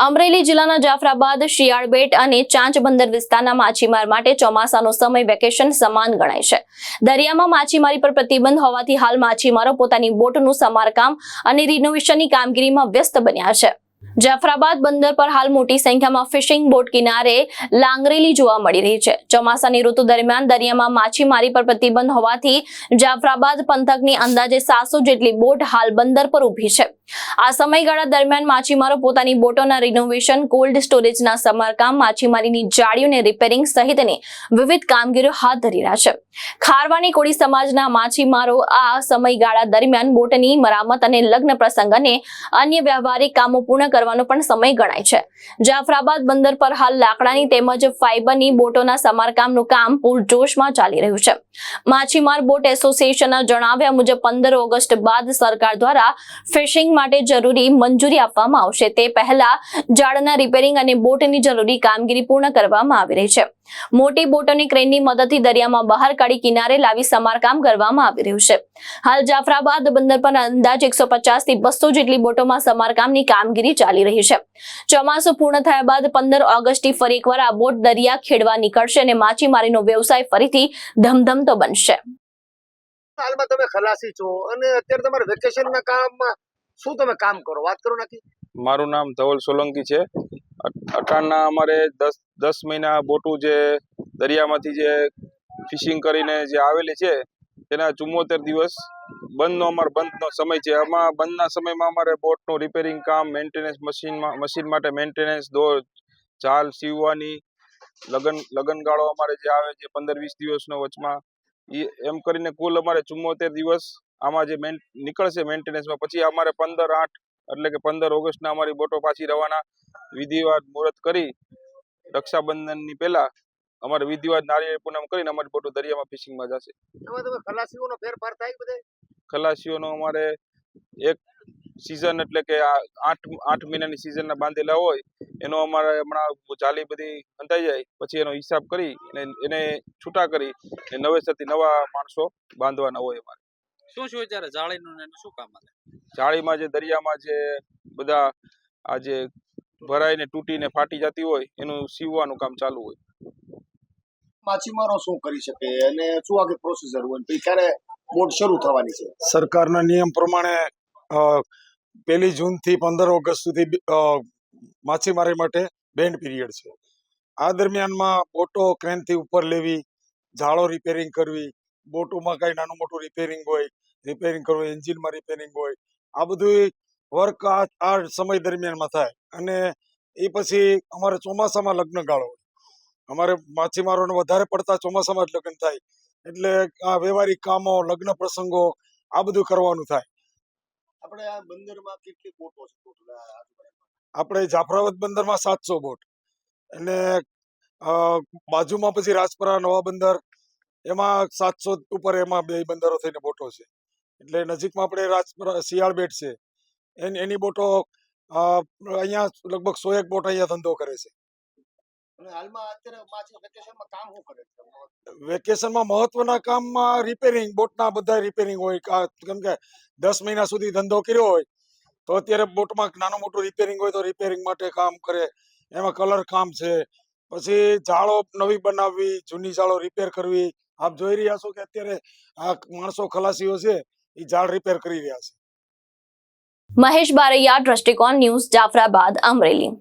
અમરેલી જિલ્લાના જાફરાબાદ, શિયાળબેટ અને ચાંચ બંદર વિસ્તારના માછીમાર માટે ચોમાસાનો સમય વેકેશન સમાન ગણાય છે। દરિયામાં માછીમારી પર પ્રતિબંધ હોવાથી હાલ માછીમારો પોતાની બોટનું સમારકામ અને રિનોવેશનની કામગીરીમાં વ્યસ્ત બન્યા છે। જાફરાબાદ બંદર પર હાલ મોટી સંખ્યામાં ફિશિંગ બોટ કિનારે લાંગરેલી જોવા મળી રહી છે। ચોમાસાની ઋતુ દરમિયાન દરિયામાં માછીમારી પર પ્રતિબંધ હોવાથી જાફરાબાદ પંથકની અંદાજે 700 જેટલી બોટ હાલ બંદર પર ઊભી છે। આ સમયગાળા દરમિયાન માછીમારો પોતાની બોટોના રિનોવેશન, કોલ્ડ સ્ટોરેજના સમારકામ, માછીમારીની જાળીઓને રિપેરિંગ સહિતની વિવિધ કામગીરીઓ હાથ ધરી રહ્યા છે। ખારવાની કોળી સમાજના માછીમારો આ સમયગાળા દરમિયાન બોટની મરામત અને લગ્ન પ્રસંગ અને અન્ય વ્યવહારિક કામો પૂર્ણ કરવાનો પણ સમય ગણાય છે। જાફરાબાદ બંદર પર હાલ લાકડાની તેમજ ફાઇબરની બોટોના સમારકામનું કામ પૂરજોશમાં ચાલી રહ્યું છે। માછીમાર બોટ એસોસિએશનના જણાવ્યા મુજબ 15 ઓગસ્ટ બાદ સરકાર દ્વારા ફિશિંગ માટે જરૂરી મંજૂરી આપવામાં આવશે। તે પહેલા જાળના રિપેરિંગ અને બોટની જરૂરી કામગીરી પૂર્ણ કરવામાં આવી રહી છે। મોટી બોટોની ક્રેનની મદદથી દરિયામાં બહાર કાઢી કિનારે લાવી સમારકામ કરવામાં આવી રહ્યું છે। હાલ જાફરાબાદ બંદર પર અંદાજે 150 થી 200 જેટલી બોટોમાં સમારકામની કામગીરી ચાલી રહી છે। ચોમાસું પૂર્ણ થયા બાદ 15 ઓગસ્ટથી ફરી એકવાર આ બોટ દરિયા ખેડવા નીકળશે અને માછીમારીનો વ્યવસાય ફરીથી ધમધમતો બનશે। હાલમાં તમે ખલાસી છો અને અત્યારે તમારે વેકેશનના કામમાં શું તમે કામ કરો, વાત કરો નાખી। મારું નામ ધવલ સોલંકી છે। અટાણના અમારે 10 મહિના બોટું જે દરિયામાંથી જે ફિશિંગ કરીને જે આવેલી છે તેના 74 દિવસ બંધનો સમય છે। આમાં બંધના સમયમાં અમારે બોટનું રિપેરિંગ કામ, મેન્ટેનન્સ, મશીન માટે મેન્ટેનન્સ, જાળ સીવવાની, લગનગાળો અમારે જે આવે છે 15-20 દિવસનો વચમાં, એમ કરીને કુલ અમારે 74 દિવસ આમાં જે નીકળશે મેન્ટેનન્સમાં। પછી અમારે 15/8 એટલે કે 15 ઓગસ્ટના અમારી બોટો પાછી રવાના, વિધિવત મુહૂર્ત કરી રક્ષાબંધનની પહેલા અમારે વિધિવત નારિયેળ પૂનમ કરીને અમારી બોટો દરિયામાં ફિશિંગમાં જશે। એમાં તમે ખલાસીઓનો ફેરફાર થાય બધે? ખલાસીઓનો અમારે એક સિઝન એટલે કે 8 મહિનાની સિઝનના બાંધેલા હોય એનો અમારે હમણાં જાલી બધી અંધાઈ જાય પછી એનો હિસાબ કરી એને છૂટા કરી નવેસરથી નવા માણસો બાંધવાના હોય અમારે। શું અત્યારે જાળીનું ને શું કામ આવે? જાળીમાં જે દરિયામાં જે બધા આ જે ભરાઈને તૂટીને ફાટી જતી હોય એનું સીવવાનું કામ ચાલુ હોય। માછીમારો શું કરી શકે અને શું આગળ પ્રોસીજર હોય, પછી ક્યારે બોટ શરૂ થવાની છે? સરકારના નિયમ પ્રમાણે 1 જૂનથી 15 ઓગસ્ટ સુધી માછીમારી માટે બેન્ડ પીરિયડ છે। આ દરમિયાનમાં બોટો ક્રેનથી ઉપર લેવી, જાળો રિપેરિંગ કરવી, બોટોમાં કઈ નાનું મોટું રિપેરિંગ હોય રિપેરિંગ કરવું, એન્જિનમાં રિપેરિંગ હોય, આ બધું વર્ક આ સમય દરમિયાનમાં થાય। અને એ પછી અમારે ચોમાસામાં લગ્ન ગાળો હોય, અમારે માછીમારોને વધારે પડતા ચોમાસામાં જ લગ્ન થાય એટલે આ વ્યવહારિક કામો, લગ્ન પ્રસંગો આ બધું કરવાનું થાય। આપણે આ બંદરમાં કેટલી બોટો છે? આપણે જાફરાબાદ બંદરમાં 700 બોટ અને બાજુમાં પછી રાજપરા નવા બંદર એમાં 700 ઉપર, એમાં 2 બંદરો થઈને બોટો છે। એટલે નજીકમાં આપણે રાજપરા શિયાળબેટ છે એની બોટો અહીંયા લગભગ 101 બોટ અહીંયા ધંધો કરે છે। અને હાલમાં અત્યારે માછી વેકેશનમાં કામ શું કરે છે? વેકેશનમાં મહત્વના કામમાં રિપેરિંગ, બોટના બધા રિપેરિંગ હોય, કેમ કે 10 મહિના સુધી ધંધો કર્યો હોય તો અત્યારે બોટમાં નાનું મોટું રિપેરિંગ હોય તો રિપેરિંગ માટે કામ કરે। એમાં કલર કામ છે, પછી જાળો નવી બનાવવી, જૂની જાળો રિપેર કરવી। આપ જોઈ રહ્યા છો કે અત્યારે આ માણસો ખલાસીઓ છે એ જાળ રિપેર કરી રહ્યા છે। મહેશ બારૈયા, દ્રષ્ટિકોણ ન્યૂઝ, જાફરાબાદ, અમરેલી।